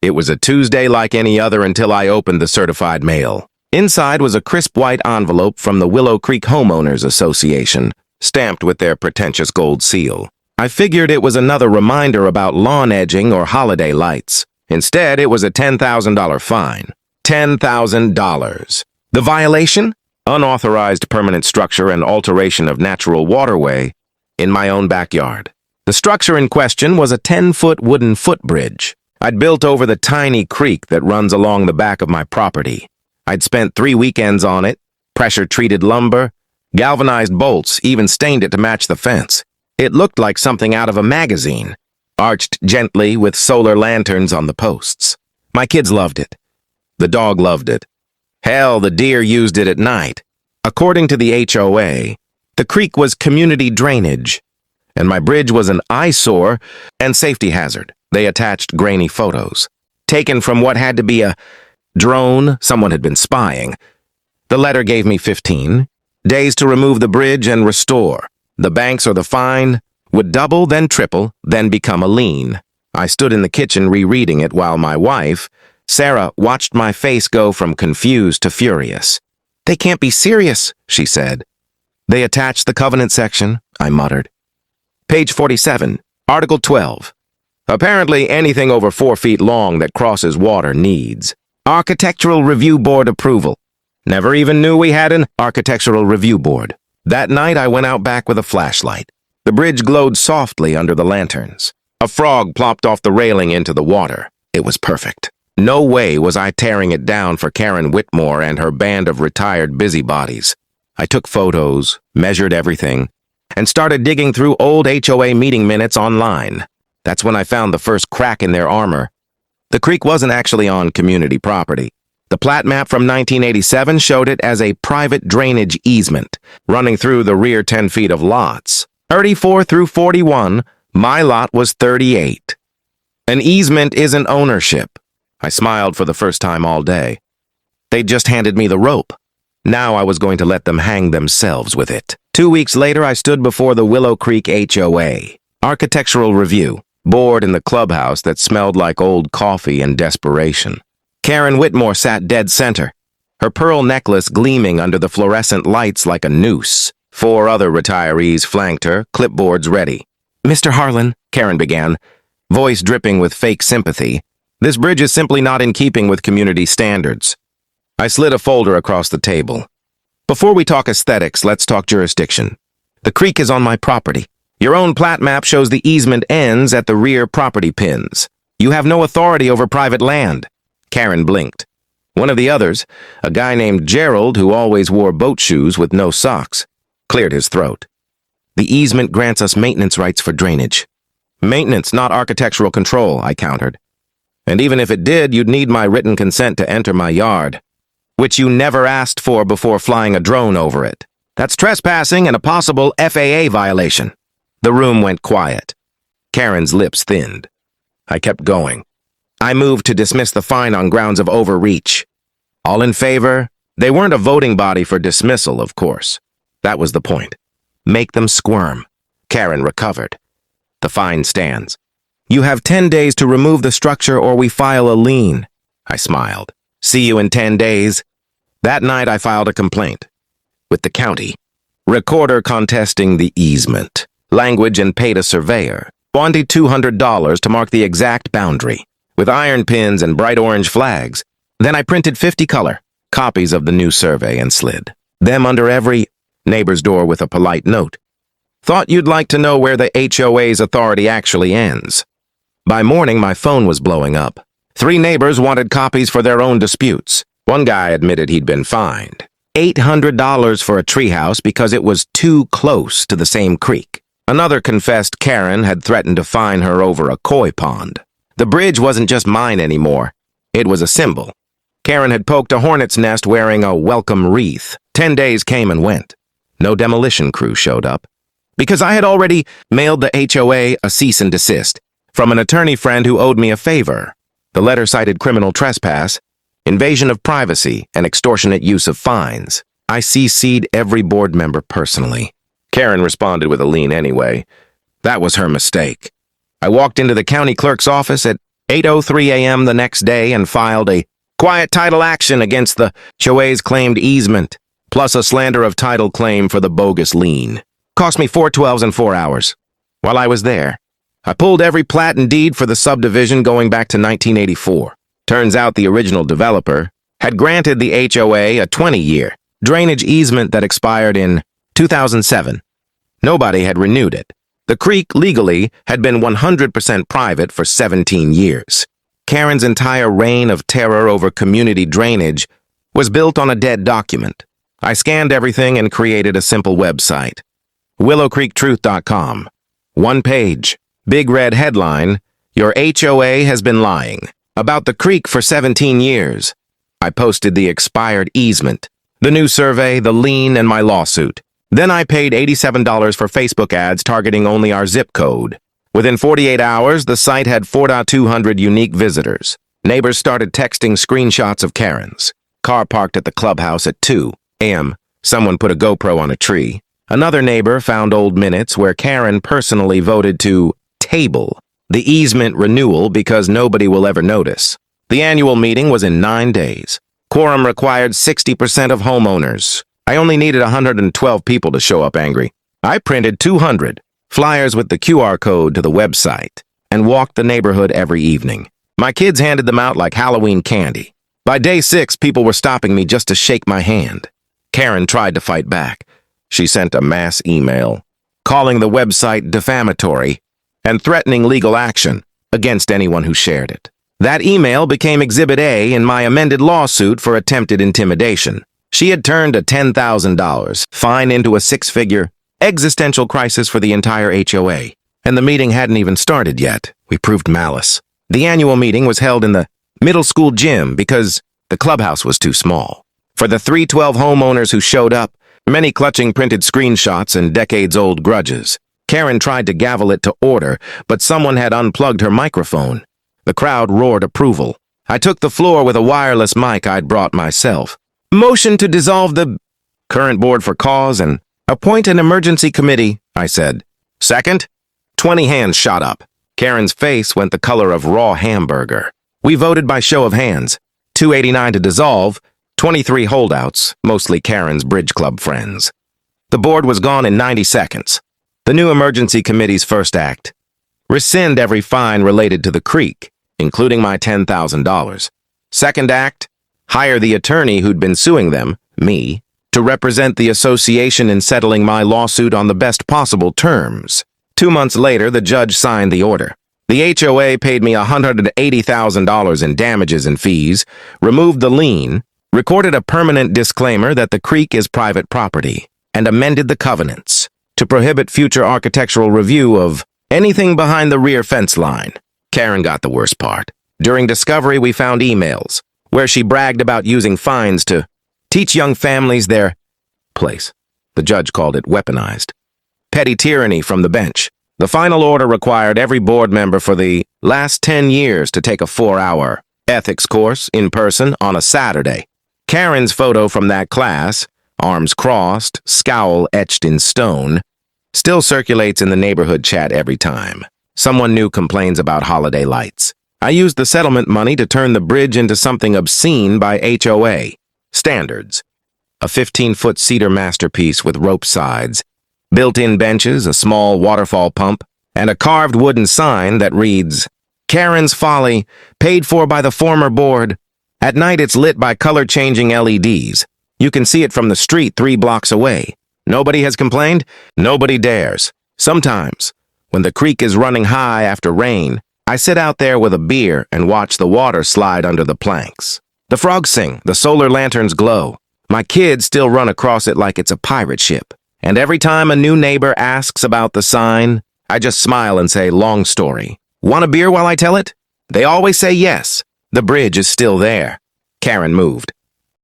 It was a Tuesday like any other until I opened the certified mail. Inside was a crisp white envelope from the Willow Creek Homeowners Association, stamped with their pretentious gold seal. I figured it was another reminder about lawn edging or holiday lights. Instead, it was a $10,000 fine. $10,000. The violation? Unauthorized permanent structure and alteration of natural waterway in my own backyard. The structure in question was a 10-foot wooden footbridge I'd built over the tiny creek that runs along the back of my property. I'd spent 3 weekends on it, pressure-treated lumber, galvanized bolts, even stained it to match the fence. It looked like something out of a magazine, arched gently with solar lanterns on the posts. My kids loved it. The dog loved it. Hell, the deer used it at night. According to the HOA, the creek was community drainage, and my bridge was an eyesore and safety hazard. They attached grainy photos, taken from what had to be a drone. Someone had been spying. The letter gave me 15 days to remove the bridge and restore. The banks or the fine would double, then triple, then become a lien. I stood in the kitchen rereading it while my wife, Sarah, watched my face go from confused to furious. "They can't be serious," she said. "They attached the covenant section," I muttered. Page 47, Article 12. Apparently, anything over 4 feet long that crosses water needs Architectural Review Board approval. Never even knew we had an Architectural Review Board. That night, I went out back with a flashlight. The bridge glowed softly under the lanterns. A frog plopped off the railing into the water. It was perfect. No way was I tearing it down for Karen Whitmore and her band of retired busybodies. I took photos, measured everything, and started digging through old HOA meeting minutes online. That's when I found the first crack in their armor. The creek wasn't actually on community property. The plat map from 1987 showed it as a private drainage easement, running through the rear 10 feet of lots. 34 through 41, my lot was 38. An easement isn't ownership. I smiled for the first time all day. They'd just handed me the rope. Now I was going to let them hang themselves with it. 2 weeks later, I stood before the Willow Creek HOA. Architectural Review. Bored in the clubhouse that smelled like old coffee and desperation. Karen Whitmore sat dead center, her pearl necklace gleaming under the fluorescent lights like a noose. 4 other retirees flanked her, clipboards ready. "Mr. Harlan," Karen began, voice dripping with fake sympathy, "this bridge is simply not in keeping with community standards." I slid a folder across the table. "Before we talk aesthetics, let's talk jurisdiction. The creek is on my property. Your own plat map shows the easement ends at the rear property pins. You have no authority over private land." Karen blinked. One of the others, a guy named Gerald who always wore boat shoes with no socks, cleared his throat. "The easement grants us maintenance rights for drainage." "Maintenance, not architectural control," I countered. "And even if it did, you'd need my written consent to enter my yard, which you never asked for before flying a drone over it. That's trespassing and a possible FAA violation." The room went quiet. Karen's lips thinned. I kept going. "I moved to dismiss the fine on grounds of overreach." "All in favor?" They weren't a voting body for dismissal, of course. That was the point. Make them squirm. Karen recovered. "The fine stands. You have 10 days to remove the structure or we file a lien." I smiled. "See you in 10 days. That night I filed a complaint. With the county. Recorder contesting the easement. Language and paid a surveyor. Wanted $200 to mark the exact boundary, with iron pins and bright orange flags. Then I printed 50 color copies of the new survey and slid them under every neighbor's door with a polite note. Thought you'd like to know where the HOA's authority actually ends. By morning, my phone was blowing up. 3 neighbors wanted copies for their own disputes. One guy admitted he'd been fined $800 for a treehouse because it was too close to the same creek. Another confessed Karen had threatened to fine her over a koi pond. The bridge wasn't just mine anymore. It was a symbol. Karen had poked a hornet's nest wearing a welcome wreath. 10 days came and went. No demolition crew showed up. Because I had already mailed the HOA a cease and desist from an attorney friend who owed me a favor. The letter cited criminal trespass, invasion of privacy, and extortionate use of fines. I CC'd every board member personally. Karen responded with a lien anyway. That was her mistake. I walked into the county clerk's office at 8:03 a.m. the next day and filed a quiet title action against the HOA's claimed easement, plus a slander of title claim for the bogus lien. Cost me 4/12s in 4 hours. While I was there, I pulled every plat and deed for the subdivision going back to 1984. Turns out the original developer had granted the HOA a 20-year drainage easement that expired in 2007. Nobody had renewed it. The creek legally had been 100% private for 17 years. Karen's entire reign of terror over community drainage was built on a dead document. I scanned everything and created a simple website. WillowCreekTruth.com. One page. Big red headline, "Your HOA has been lying about the creek for 17 years. I posted the expired easement, the new survey, the lien, and my lawsuit. Then I paid $87 for Facebook ads targeting only our zip code. Within 48 hours, the site had 4,200 unique visitors. Neighbors started texting screenshots of Karen's car parked at the clubhouse at 2 a.m. Someone put a GoPro on a tree. Another neighbor found old minutes where Karen personally voted to table the easement renewal because nobody will ever notice. The annual meeting was in 9 days. Quorum required 60% of homeowners. I only needed 112 people to show up angry. I printed 200 flyers with the QR code to the website and walked the neighborhood every evening. My kids handed them out like Halloween candy. By day 6, people were stopping me just to shake my hand. Karen tried to fight back. She sent a mass email, calling the website defamatory and threatening legal action against anyone who shared it. That email became Exhibit A in my amended lawsuit for attempted intimidation. She had turned a $10,000 fine into a 6-figure existential crisis for the entire HOA, and the meeting hadn't even started yet. We proved malice. The annual meeting was held in the middle school gym because the clubhouse was too small. For the 312 homeowners who showed up, many clutching printed screenshots and decades-old grudges, Karen tried to gavel it to order, but someone had unplugged her microphone. The crowd roared approval. I took the floor with a wireless mic I'd brought myself. Motion to dissolve the current board for cause and appoint an emergency committee, I said. Second? 20 hands shot up. Karen's face went the color of raw hamburger. We voted by show of hands. 289 to dissolve, 23 holdouts, mostly Karen's Bridge Club friends. The board was gone in 90 seconds. The new emergency committee's first act: rescind every fine related to the creek, including my $10,000. Second act: hire the attorney who'd been suing them, me, to represent the association in settling my lawsuit on the best possible terms. 2 months later, the judge signed the order. The HOA paid me $180,000 in damages and fees, removed the lien, recorded a permanent disclaimer that the creek is private property, and amended the covenants to prohibit future architectural review of anything behind the rear fence line. Karen got the worst part. During discovery, we found emails where she bragged about using fines to teach young families their place. The judge called it weaponized. Petty tyranny from the bench. The final order required every board member for the last 10 years to take a 4-hour ethics course in person on a Saturday. Karen's photo from that class, arms crossed, scowl etched in stone, still circulates in the neighborhood chat every time someone new complains about holiday lights. I used the settlement money to turn the bridge into something obscene by HOA standards. A 15-foot cedar masterpiece with rope sides, built-in benches, a small waterfall pump, and a carved wooden sign that reads, Karen's Folly, paid for by the former board. At night it's lit by color-changing LEDs. You can see it from the street 3 blocks away. Nobody has complained? Nobody dares. Sometimes, when the creek is running high after rain, I sit out there with a beer and watch the water slide under the planks. The frogs sing, the solar lanterns glow. My kids still run across it like it's a pirate ship. And every time a new neighbor asks about the sign, I just smile and say, long story. Want a beer while I tell it? They always say yes. The bridge is still there. Karen moved.